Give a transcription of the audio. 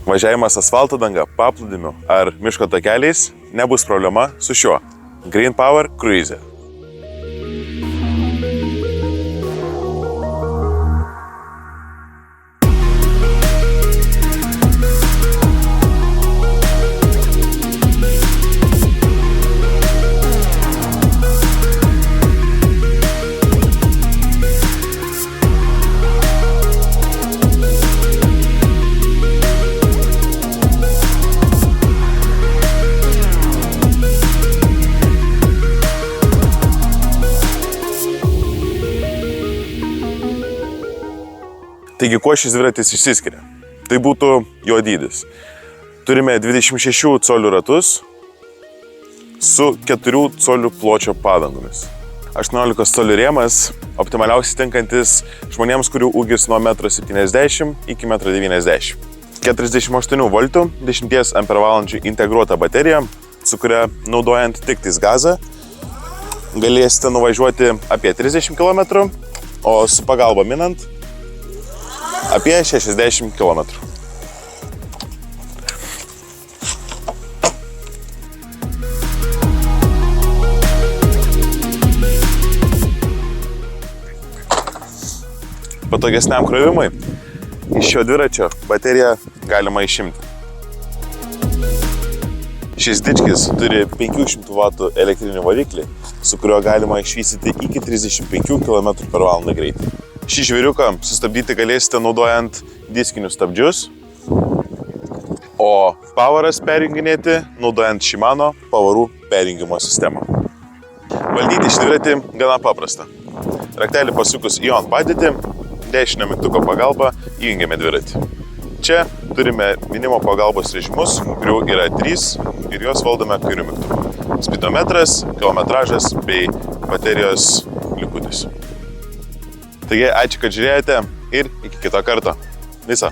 Važiavimas asfalto danga, paplūdimiu ar miško takeliais nebus problema su šiuo Green Power Cruiser. Taigi, kuo šis dviratis išsiskiria? Tai būtų jo dydis. Turime 26 colių ratus su 4 colių pločio padangomis. 18 colių rėmas, optimaliausiai tinkantis žmonėms, kurių ūgis nuo 1,70 m iki 1,90 m. 48 V 10 Ah integruota baterija, su kuria naudojant tiktais gazą, galėsite nuvažiuoti apie 30 km, o su pagalba minant apie 60 km. Patogesniam krovimui iš šio dviračio bateriją galima išimti. Šis dičkis turi 500 W elektrinį variklį, su kuriuo galima išvystyti iki 35 km/h greitį. Šį žvėriuką sustabdyti galėsite naudojant diskinius stabdžius, o pavaras perjunginėti naudojant Shimano pavarų perjungimo sistemą. Valdyti šį dviratį gana paprasta. Raktelį pasukus į on padėtį, dešinio mygtuko pagalba įjungiame dviratį. Čia turime mynimo pagalbos režimus, kurių yra 3 ir juos valdome kairiu mygtuku. Spidometras, kilometražas bei baterijos likutis. Taigi, ačiū, kad žiūrėjote ir iki kito karto. Visa.